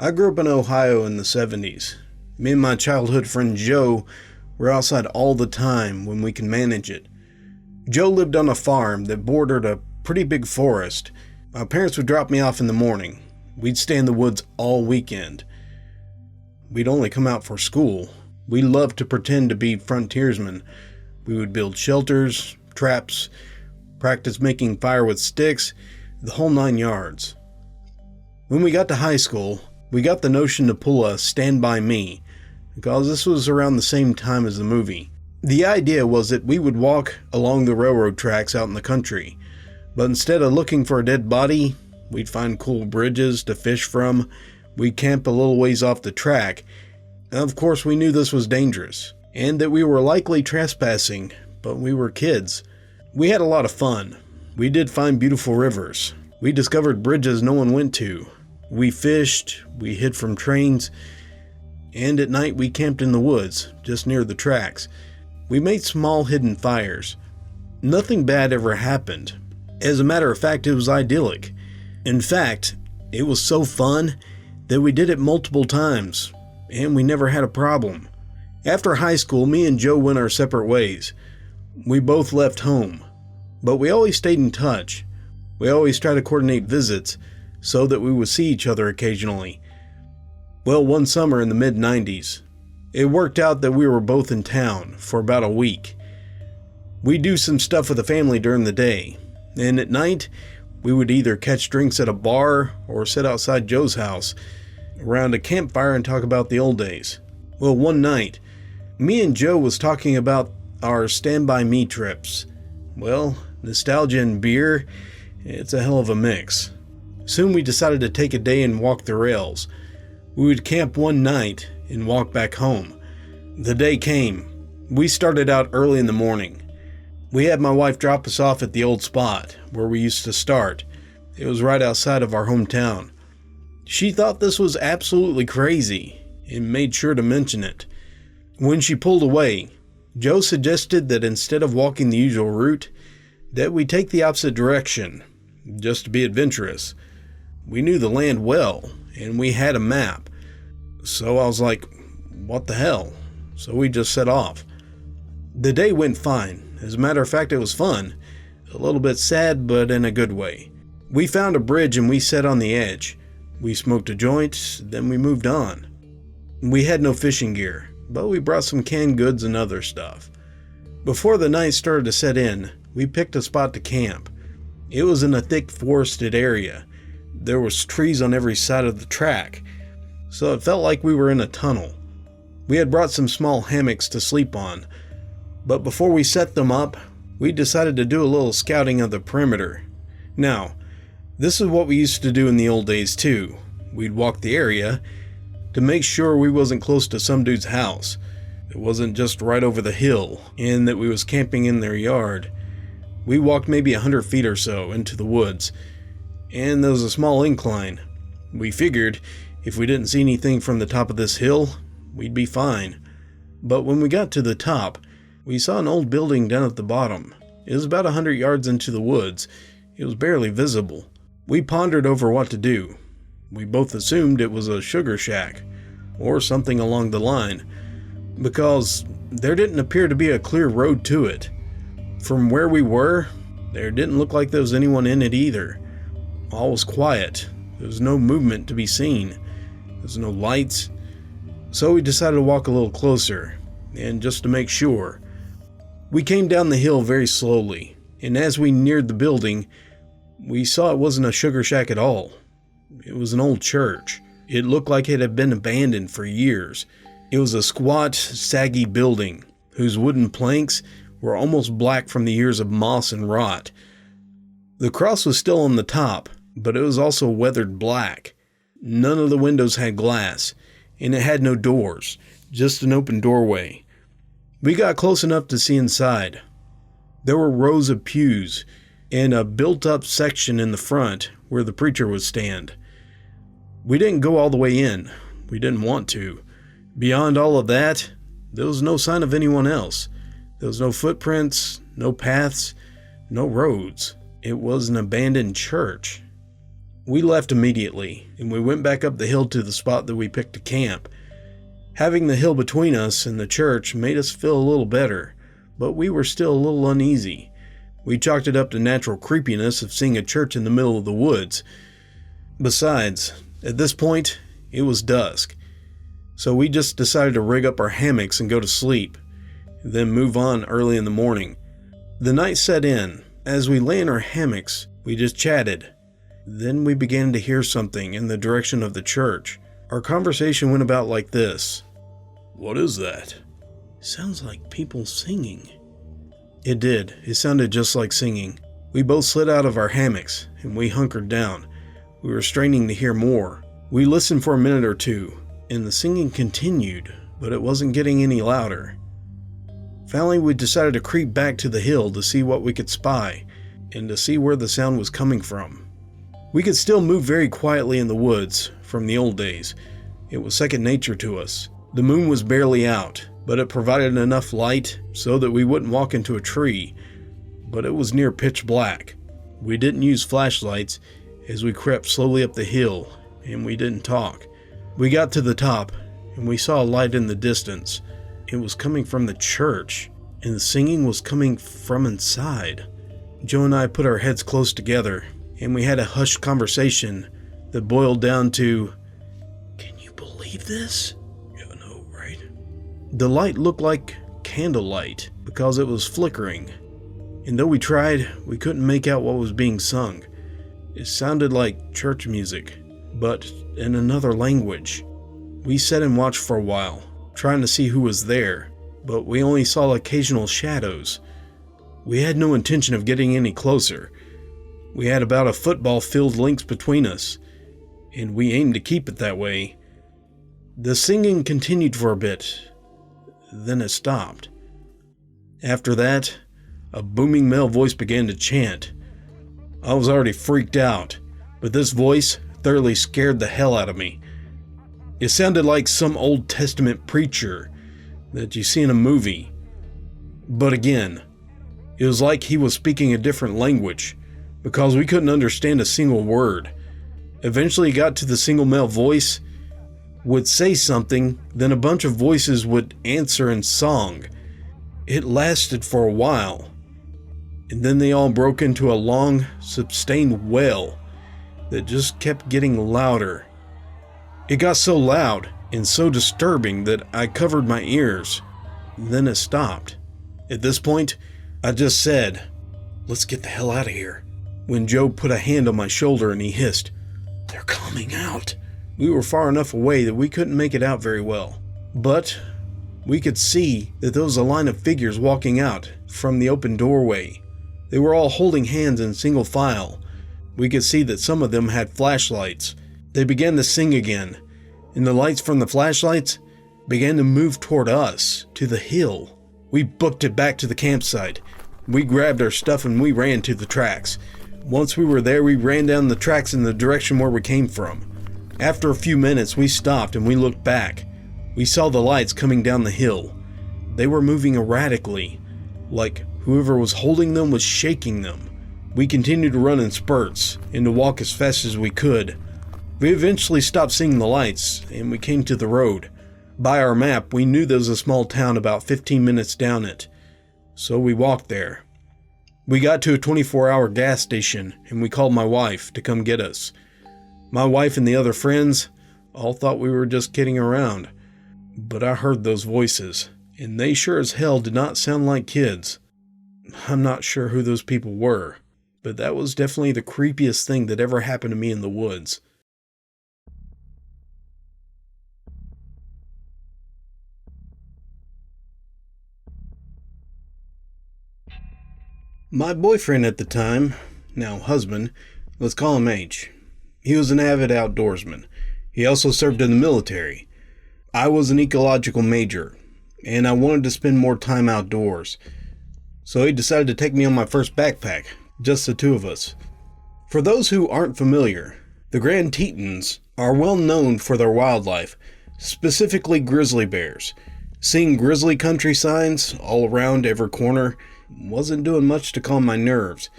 I grew up in Ohio in the 70s. Me and my childhood friend Joe were outside all the time when we could manage it. Joe lived on a farm that bordered a pretty big forest. My parents would drop me off in the morning. We'd stay in the woods all weekend. We'd only come out for school. We loved to pretend to be frontiersmen. We would build shelters, traps, practice making fire with sticks, the whole 9 yards. When we got to high school, we got the notion to pull a Stand By Me, because this was around the same time as the movie. The idea was that we would walk along the railroad tracks out in the country, but instead of looking for a dead body, we'd find cool bridges to fish from. We'd camp a little ways off the track. Of course, we knew this was dangerous, and that we were likely trespassing, but we were kids. We had a lot of fun. We did find beautiful rivers. We discovered bridges no one went to. We fished, we hid from trains, and at night we camped in the woods, just near the tracks. We made small hidden fires. Nothing bad ever happened. As a matter of fact, it was idyllic. In fact, it was so fun that we did it multiple times, and we never had a problem. After high school, me and Joe went our separate ways. We both left home, but we always stayed in touch. We always tried to coordinate visits so that we would see each other occasionally. Well, one summer in the mid-90s, it worked out that we were both in town for about a week. We'd do some stuff with the family during the day, and at night, we would either catch drinks at a bar or sit outside Joe's house around a campfire and talk about the old days. Well, one night, me and Joe was talking about our Stand By Me trips. Well, nostalgia and beer, it's a hell of a mix. Soon we decided to take a day and walk the rails. We would camp one night and walk back home. The day came. We started out early in the morning. We had my wife drop us off at the old spot where we used to start. It was right outside of our hometown. She thought this was absolutely crazy and made sure to mention it. When she pulled away, Joe suggested that instead of walking the usual route, that we take the opposite direction, just to be adventurous. We knew the land well, and we had a map. So I was like, what the hell? So we just set off. The day went fine. As a matter of fact, it was fun. A little bit sad, but in a good way. We found a bridge and we sat on the edge. We smoked a joint, then we moved on. We had no fishing gear, but we brought some canned goods and other stuff. Before the night started to set in, we picked a spot to camp. It was in a thick forested area. There was trees on every side of the track, so it felt like we were in a tunnel. We had brought some small hammocks to sleep on, but before we set them up, we decided to do a little scouting of the perimeter. Now, this is what we used to do in the old days too. We'd walk the area to make sure we wasn't close to some dude's house. It wasn't just right over the hill and that we was camping in their yard. We walked maybe 100 feet or so into the woods, and there was a small incline. We figured if we didn't see anything from the top of this hill, we'd be fine. But when we got to the top, we saw an old building down at the bottom. It was about 100 yards into the woods. It was barely visible. We pondered over what to do. We both assumed it was a sugar shack, or something along the line, because there didn't appear to be a clear road to it. From where we were, there didn't look like there was anyone in it either. All was quiet. There was no movement to be seen. There was no lights. So we decided to walk a little closer, and just to make sure. We came down the hill very slowly, and as we neared the building, we saw it wasn't a sugar shack at all. It was an old church. It looked like it had been abandoned for years. It was a squat, saggy building, whose wooden planks were almost black from the years of moss and rot. The cross was still on the top, but it was also weathered black. None of the windows had glass, and it had no doors, just an open doorway. We got close enough to see inside. There were rows of pews, and a built-up section in the front where the preacher would stand. We didn't go all the way in. We didn't want to. Beyond all of that, there was no sign of anyone else. There was no footprints, no paths, no roads. It was an abandoned church. We left immediately, and we went back up the hill to the spot that we picked to camp. Having the hill between us and the church made us feel a little better, but we were still a little uneasy. We chalked it up to natural creepiness of seeing a church in the middle of the woods. Besides, at this point, it was dusk, so we just decided to rig up our hammocks and go to sleep, then move on early in the morning. The night set in. As we lay in our hammocks, we just chatted. Then we began to hear something in the direction of the church. Our conversation went about like this. "What is that?" "Sounds like people singing." It did. It sounded just like singing. We both slid out of our hammocks, and we hunkered down. We were straining to hear more. We listened for a minute or two, and the singing continued, but it wasn't getting any louder. Finally, we decided to creep back to the hill to see what we could spy, and to see where the sound was coming from. We could still move very quietly in the woods from the old days. It was second nature to us. The moon was barely out, but it provided enough light so that we wouldn't walk into a tree, but it was near pitch black. We didn't use flashlights as we crept slowly up the hill, and we didn't talk. We got to the top, and we saw a light in the distance. It was coming from the church, and the singing was coming from inside. Joe and I put our heads close together, and we had a hushed conversation that boiled down to, "Can you believe this?" "Yeah, no, right?" The light looked like candlelight because it was flickering, and though we tried, we couldn't make out what was being sung. It sounded like church music, but in another language. We sat and watched for a while, trying to see who was there, but we only saw occasional shadows. We had no intention of getting any closer. We had about a football field length between us, and we aimed to keep it that way. The singing continued for a bit, then it stopped. After that, a booming male voice began to chant. I was already freaked out, but this voice thoroughly scared the hell out of me. It sounded like some Old Testament preacher that you see in a movie. But again, it was like he was speaking a different language, because we couldn't understand a single word. Eventually it got to the single male voice, would say something, then a bunch of voices would answer in song. It lasted for a while, and then they all broke into a long, sustained wail that just kept getting louder. It got so loud and so disturbing that I covered my ears. Then it stopped. At this point, I just said, "Let's get the hell out of here," when Joe put a hand on my shoulder and he hissed, "They're coming out." We were far enough away that we couldn't make it out very well, but we could see that there was a line of figures walking out from the open doorway. They were all holding hands in single file. We could see that some of them had flashlights. They began to sing again, and the lights from the flashlights began to move toward us, to the hill. We booked it back to the campsite. We grabbed our stuff and we ran to the tracks. Once we were there, we ran down the tracks in the direction where we came from. After a few minutes, we stopped and we looked back. We saw the lights coming down the hill. They were moving erratically, like whoever was holding them was shaking them. We continued to run in spurts and to walk as fast as we could. We eventually stopped seeing the lights and we came to the road. By our map, we knew there was a small town about 15 minutes down it, so we walked there. We got to a 24-hour gas station and we called my wife to come get us. My wife and the other friends all thought we were just kidding around, but I heard those voices, and they sure as hell did not sound like kids. I'm not sure who those people were, but that was definitely the creepiest thing that ever happened to me in the woods. My boyfriend at the time, now husband, let's call him H. He was an avid outdoorsman. He also served in the military. I was an ecological major, and I wanted to spend more time outdoors. So he decided to take me on my first backpack, just the two of us. For those who aren't familiar, the Grand Tetons are well known for their wildlife, specifically grizzly bears. Seeing grizzly country signs all around every corner wasn't doing much to calm my nerves.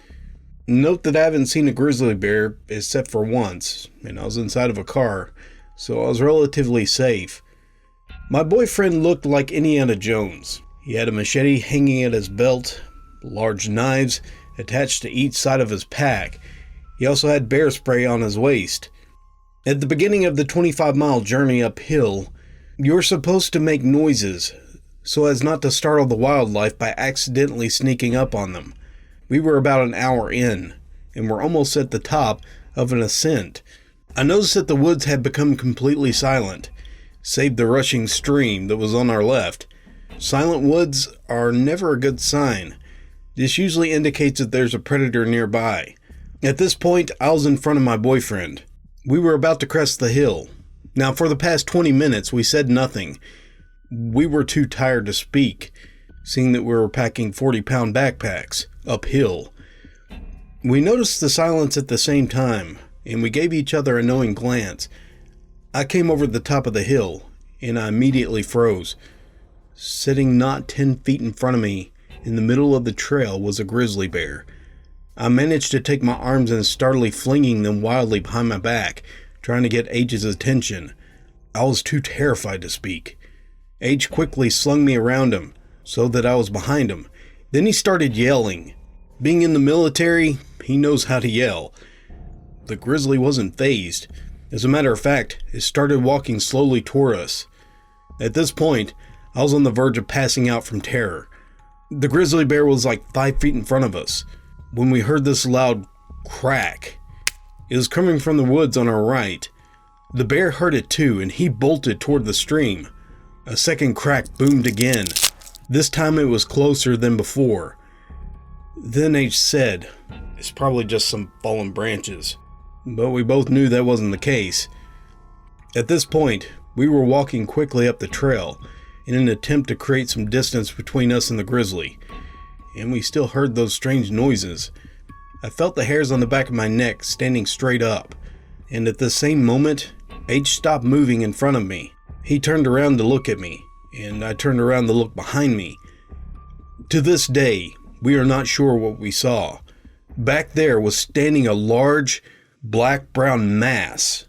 Note that I haven't seen a grizzly bear except for once, and I was inside of a car, so I was relatively safe. My boyfriend looked like Indiana Jones. He had a machete hanging at his belt, large knives attached to each side of his pack. He also had bear spray on his waist. At the beginning of the 25-mile journey uphill, you're supposed to make noises so as not to startle the wildlife by accidentally sneaking up on them. We were about an hour in, and were almost at the top of an ascent. I noticed that the woods had become completely silent, save the rushing stream that was on our left. Silent woods are never a good sign. This usually indicates that there's a predator nearby. At this point, I was in front of my boyfriend. We were about to crest the hill. Now, for the past 20 minutes, we said nothing. We were too tired to speak, seeing that we were packing 40-pound backpacks uphill. We noticed the silence at the same time, and we gave each other a knowing glance. I came over the top of the hill, and I immediately froze. Sitting not 10 feet in front of me, in the middle of the trail, was a grizzly bear. I managed to take my arms and started flinging them wildly behind my back, trying to get H's attention. I was too terrified to speak. H quickly slung me around him, so that I was behind him. Then he started yelling. Being in the military, he knows how to yell. The grizzly wasn't fazed. As a matter of fact, it started walking slowly toward us. At this point, I was on the verge of passing out from terror. The grizzly bear was like 5 feet in front of us when we heard this loud crack. It was coming from the woods on our right. The bear heard it too, and he bolted toward the stream. A second crack boomed again. This time it was closer than before. Then H said, "It's probably just some fallen branches." But we both knew that wasn't the case. At this point, we were walking quickly up the trail in an attempt to create some distance between us and the grizzly, and we still heard those strange noises. I felt the hairs on the back of my neck standing straight up, and at the same moment, H stopped moving in front of me. He turned around to look at me, and I turned around to look behind me. To this day, we are not sure what we saw. Back there was standing a large, black-brown mass.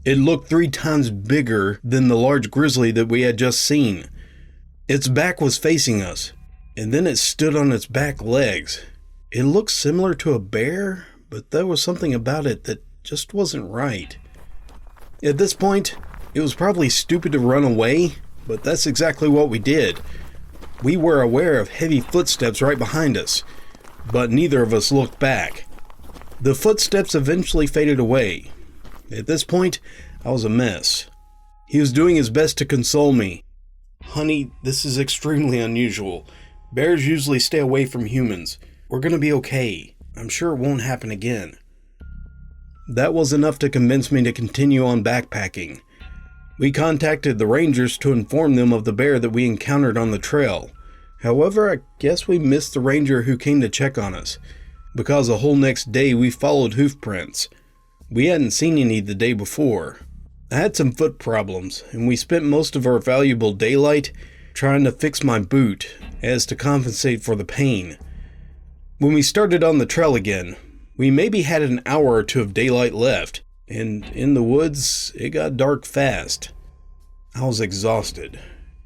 It looked 3 times bigger than the large grizzly that we had just seen. Its back was facing us, and then it stood on its back legs. It looked similar to a bear, but there was something about it that just wasn't right. At this point, it was probably stupid to run away, but that's exactly what we did. We were aware of heavy footsteps right behind us, but neither of us looked back. The footsteps eventually faded away. At this point, I was a mess. He was doing his best to console me. "Honey, this is extremely unusual. Bears usually stay away from humans. We're gonna be okay. I'm sure it won't happen again." That was enough to convince me to continue on backpacking. We contacted the rangers to inform them of the bear that we encountered on the trail. However, I guess we missed the ranger who came to check on us, because the whole next day we followed hoof prints. We hadn't seen any the day before. I had some foot problems, and we spent most of our valuable daylight trying to fix my boot as to compensate for the pain. When we started on the trail again, we maybe had an hour or two of daylight left, and in the woods, it got dark fast. I was exhausted.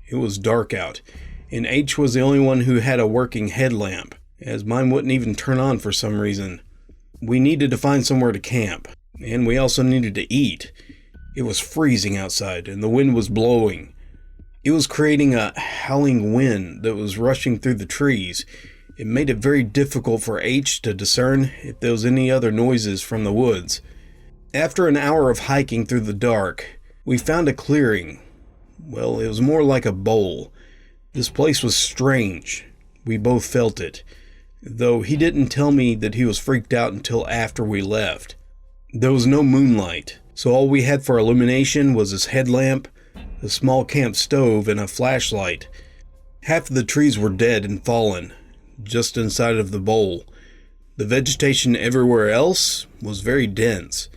It was dark out, and H was the only one who had a working headlamp, as mine wouldn't even turn on for some reason. We needed to find somewhere to camp, and we also needed to eat. It was freezing outside, and the wind was blowing. It was creating a howling wind that was rushing through the trees. It made it very difficult for H to discern if there was any other noises from the woods. After an hour of hiking through the dark, we found a clearing. Well, it was more like a bowl. This place was strange. We both felt it, though he didn't tell me that he was freaked out until after we left. There was no moonlight, so all we had for illumination was his headlamp, a small camp stove, and a flashlight. Half of the trees were dead and fallen, just inside of the bowl. The vegetation everywhere else was very dense.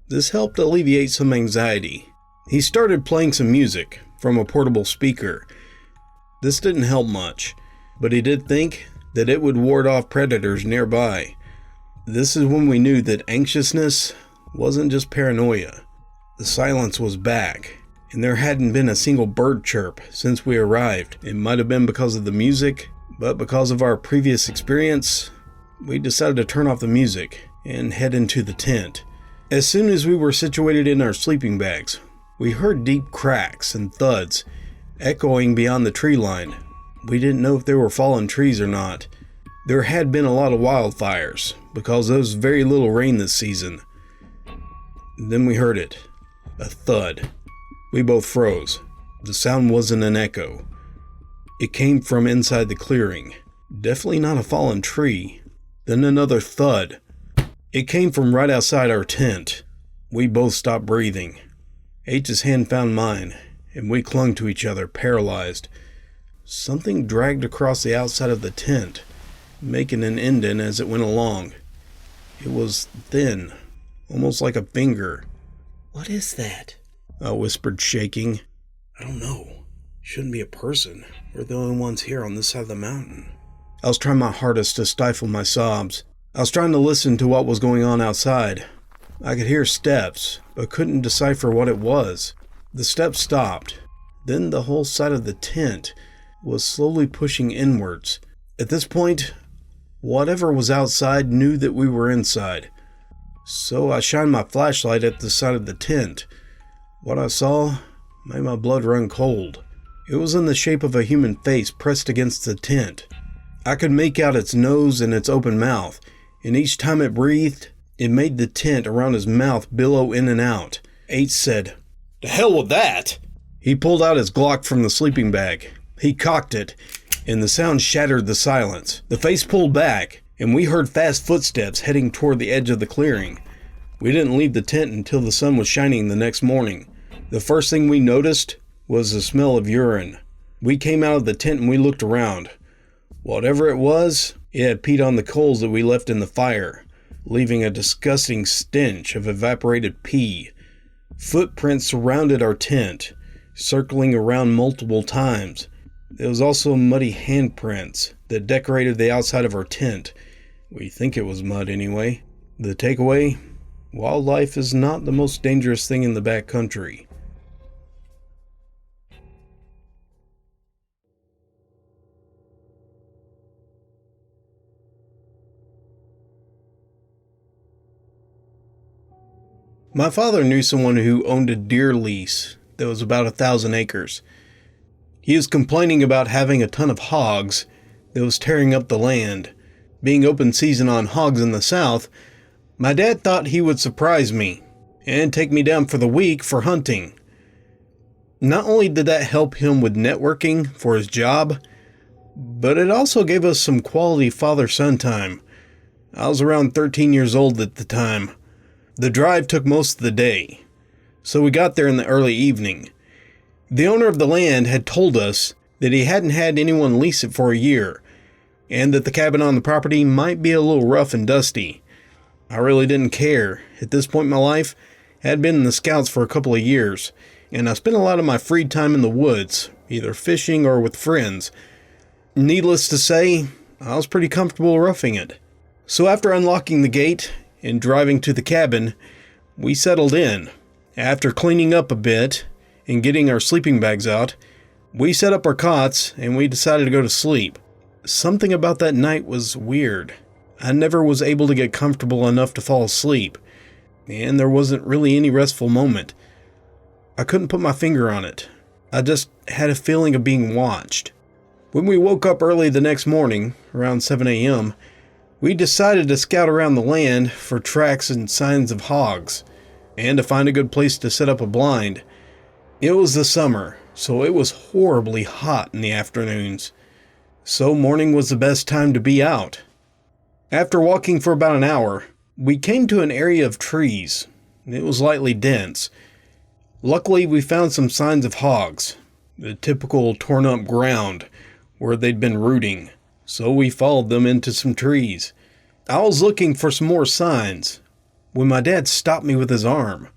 This helped alleviate some anxiety. He started playing some music from a portable speaker. This didn't help much, but he did think that it would ward off predators nearby. This is when we knew that anxiousness wasn't just paranoia. The silence was back, and there hadn't been a single bird chirp since we arrived. It might have been because of the music, but because of our previous experience, we decided to turn off the music and head into the tent. As soon as we were situated in our sleeping bags, we heard deep cracks and thuds echoing beyond the tree line. We didn't know if they were fallen trees or not. There had been a lot of wildfires because there was very little rain this season. Then we heard it. A thud. We both froze. The sound wasn't an echo. It came from inside the clearing. Definitely not a fallen tree. Then another thud. It came from right outside our tent. We both stopped breathing. H's hand found mine, and we clung to each other, paralyzed. Something dragged across the outside of the tent, making an indent as it went along. It was thin, almost like a finger. "What is that?" I whispered, shaking. "I don't know. Shouldn't be a person. We're the only ones here on this side of the mountain." I was trying my hardest to stifle my sobs. I was trying to listen to what was going on outside. I could hear steps, but couldn't decipher what it was. The steps stopped. Then the whole side of the tent was slowly pushing inwards. At this point, whatever was outside knew that we were inside. So I shined my flashlight at the side of the tent. What I saw made my blood run cold. It was in the shape of a human face pressed against the tent. I could make out its nose and its open mouth, and each time it breathed, it made the tent around his mouth billow in and out. H said, "The hell with that!" He pulled out his Glock from the sleeping bag. He cocked it, and the sound shattered the silence. The face pulled back, and we heard fast footsteps heading toward the edge of the clearing. We didn't leave the tent until the sun was shining the next morning. The first thing we noticed was the smell of urine. We came out of the tent and we looked around. Whatever it was, it had peed on the coals that we left in the fire, leaving a disgusting stench of evaporated pee. Footprints surrounded our tent, circling around multiple times. There was also muddy handprints that decorated the outside of our tent. We think it was mud anyway. The takeaway? Wildlife is not the most dangerous thing in the backcountry. My father knew someone who owned a deer lease that was about 1,000 acres. He was complaining about having a ton of hogs that was tearing up the land. Being open season on hogs in the south, my dad thought he would surprise me and take me down for the week for hunting. Not only did that help him with networking for his job, but it also gave us some quality father-son time. I was around 13 years old at the time. The drive took most of the day, so we got there in the early evening. The owner of the land had told us that he hadn't had anyone lease it for a year, and that the cabin on the property might be a little rough and dusty. I really didn't care. At this point in my life, I had been in the Scouts for a couple of years, and I spent a lot of my free time in the woods, either fishing or with friends. Needless to say, I was pretty comfortable roughing it. So after unlocking the gate and driving to the cabin, we settled in. After cleaning up a bit and getting our sleeping bags out, we set up our cots and we decided to go to sleep. Something about that night was weird. I never was able to get comfortable enough to fall asleep, and there wasn't really any restful moment. I couldn't put my finger on it. I just had a feeling of being watched. When we woke up early the next morning, around 7 a.m., we decided to scout around the land for tracks and signs of hogs, and to find a good place to set up a blind. It was the summer, so it was horribly hot in the afternoons. So morning was the best time to be out. After walking for about an hour, we came to an area of trees. It was lightly dense. Luckily, we found some signs of hogs, the typical torn up ground where they'd been rooting. So we followed them into some trees. I was looking for some more signs when my dad stopped me with his arm.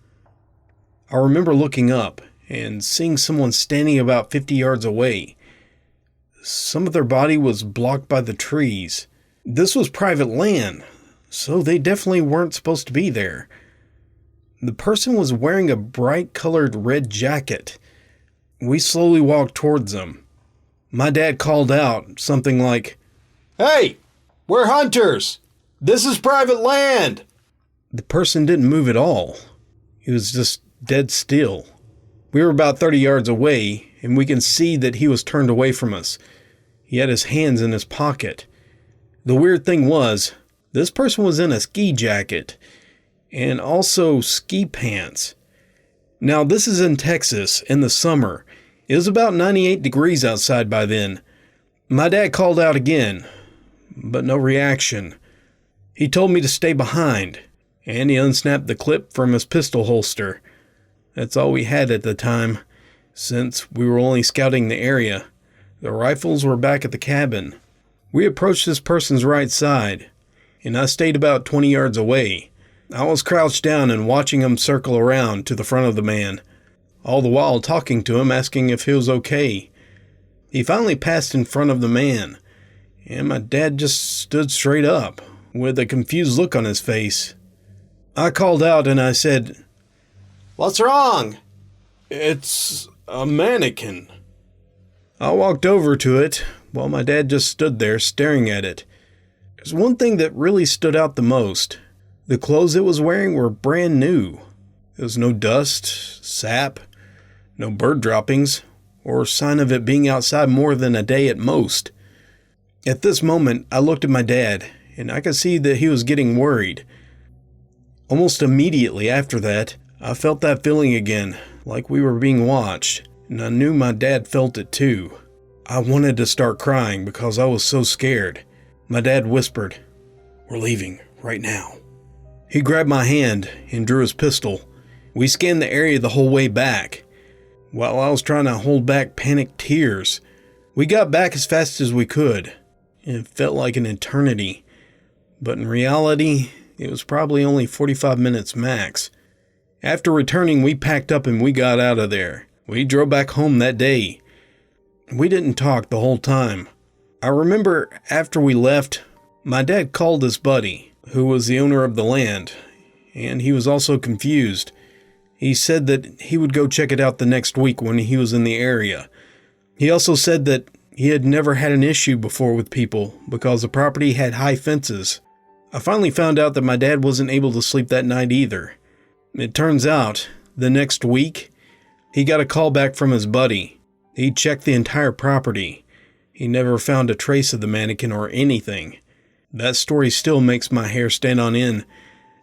I remember looking up and seeing someone standing about 50 yards away. Some of their body was blocked by the trees. This was private land, So they definitely weren't supposed to be there. The person was wearing a bright-colored red jacket. We slowly walked towards them. My dad called out something like, "Hey, we're hunters! This is private land!" The person didn't move at all. He was just dead still. We were about 30 yards away, and we can see that he was turned away from us. He had his hands in his pocket. The weird thing was, this person was in a ski jacket, and also ski pants. Now, this is in Texas, in the summer. It was about 98 degrees outside by then. My dad called out again, but no reaction. He told me to stay behind, and he unsnapped the clip from his pistol holster. That's all we had at the time, since we were only scouting the area. The rifles were back at the cabin. We approached this person's right side, and I stayed about 20 yards away. I was crouched down and watching him circle around to the front of the man, all the while talking to him, asking if he was okay. He finally passed in front of the man, and my dad just stood straight up, with a confused look on his face. I called out and I said, "What's wrong?" "It's a mannequin." I walked over to it, while my dad just stood there staring at it. There's one thing that really stood out the most. The clothes it was wearing were brand new. There was no dust, sap, no bird droppings, or sign of it being outside more than a day at most. At this moment, I looked at my dad, and I could see that he was getting worried. Almost immediately after that, I felt that feeling again, like we were being watched, and I knew my dad felt it too. I wanted to start crying because I was so scared. My dad whispered, "We're leaving right now." He grabbed my hand and drew his pistol. We scanned the area the whole way back, while I was trying to hold back panicked tears. We got back as fast as we could. It felt like an eternity, but in reality, it was probably only 45 minutes max. After returning, we packed up and we got out of there. We drove back home that day. We didn't talk the whole time. I remember after we left, my dad called his buddy, who was the owner of the land, and he was also confused. He said that he would go check it out the next week when he was in the area. He also said that he had never had an issue before with people because the property had high fences. I finally found out that my dad wasn't able to sleep that night either. It turns out, the next week, he got a call back from his buddy. He checked the entire property. He never found a trace of the mannequin or anything. That story still makes my hair stand on end.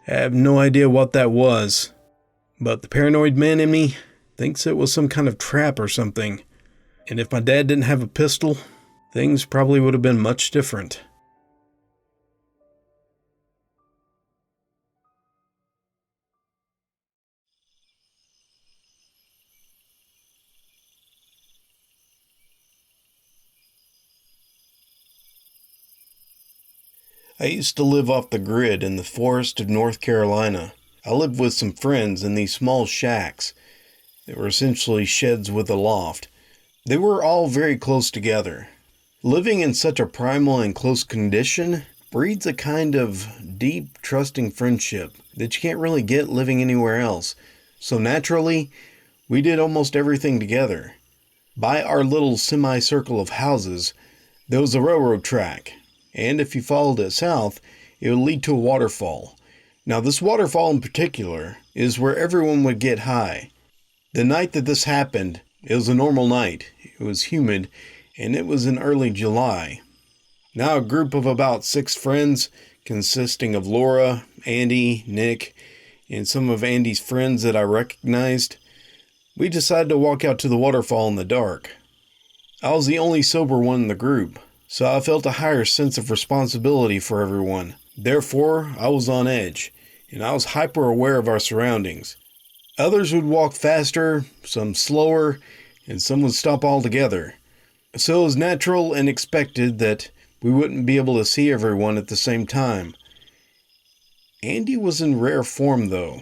I have no idea what that was, but the paranoid man in me thinks it was some kind of trap or something. And if my dad didn't have a pistol, things probably would have been much different. I used to live off the grid in the forest of North Carolina. I lived with some friends in these small shacks. They were essentially sheds with a loft. They were all very close together. Living in such a primal and close condition breeds a kind of deep, trusting friendship that you can't really get living anywhere else. So naturally, we did almost everything together. By our little semicircle of houses, there was a railroad track, and if you followed it south, it would lead to a waterfall. Now, this waterfall in particular is where everyone would get high. The night that this happened, it was a normal night. It was humid, and it was in early July. Now, a group of about 6 friends, consisting of Laura, Andy, Nick, and some of Andy's friends that I recognized, we decided to walk out to the waterfall in the dark. I was the only sober one in the group, so I felt a higher sense of responsibility for everyone. Therefore, I was on edge, and I was hyper aware of our surroundings. Others would walk faster, some slower, and some would stop altogether. So it was natural and expected that we wouldn't be able to see everyone at the same time. Andy was in rare form though.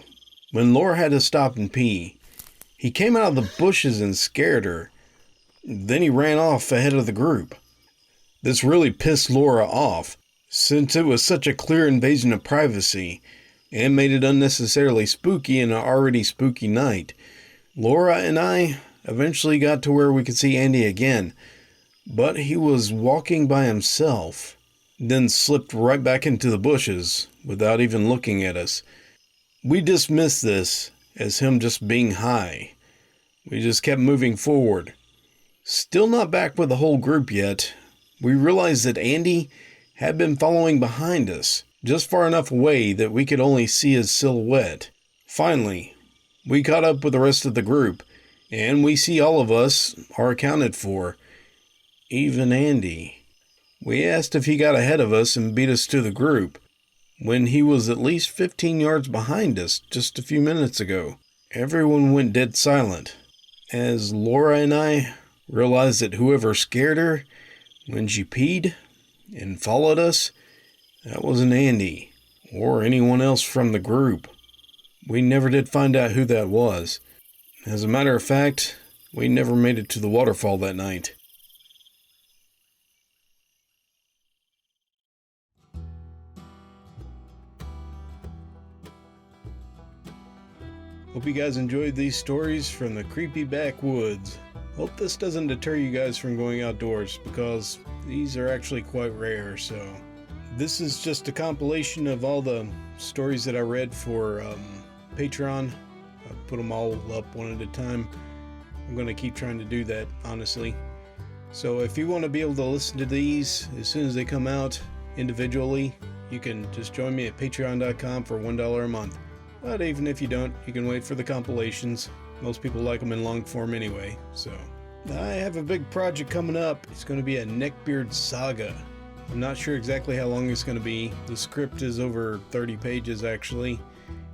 When Laura had to stop and pee, he came out of the bushes and scared her. Then he ran off ahead of the group. This really pissed Laura off. Since it was such a clear invasion of privacy and made it unnecessarily spooky in an already spooky night, Laura and I eventually got to where we could see Andy again, but he was walking by himself, then slipped right back into the bushes without even looking at us. We dismissed this as him just being high. We just kept moving forward. Still not back with the whole group yet, we realized that Andy had been following behind us, just far enough away that we could only see his silhouette. Finally, we caught up with the rest of the group, and we see all of us are accounted for. Even Andy. We asked if he got ahead of us and beat us to the group, when he was at least 15 yards behind us just a few minutes ago. Everyone went dead silent, as Laura and I realized that whoever scared her when she peed and followed us, that wasn't Andy or anyone else from the group. We never did find out who that was. As a matter of fact, we never made it to the waterfall that night. Hope you guys enjoyed these stories from the creepy backwoods. Hope this doesn't deter you guys from going outdoors, because these are actually quite rare. So this is just a compilation of all the stories that I read for Patreon. I put them all up one at a time. I'm going to keep trying to do that, honestly. So if you want to be able to listen to these as soon as they come out individually, you can just join me at patreon.com for $1 a month. But even if you don't, you can wait for the compilations. Most people like them in long form anyway. So I have a big project coming up. It's going to be a neckbeard saga. I'm not sure exactly how long it's going to be. The script is over 30 pages actually.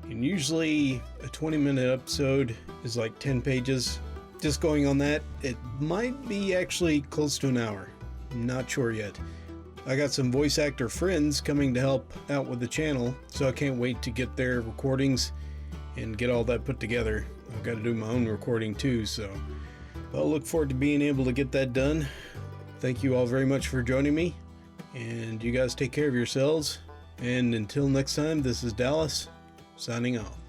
And usually a 20-minute episode is like 10 pages. Just going on that, it might be actually close to an hour. I'm not sure yet. I got some voice actor friends coming to help out with the channel, so I can't wait to get their recordings and get all that put together. I've got to do my own recording too, so I'll look forward to being able to get that done. Thank you all very much for joining me, and you guys take care of yourselves. And until next time, this is Dallas, signing off.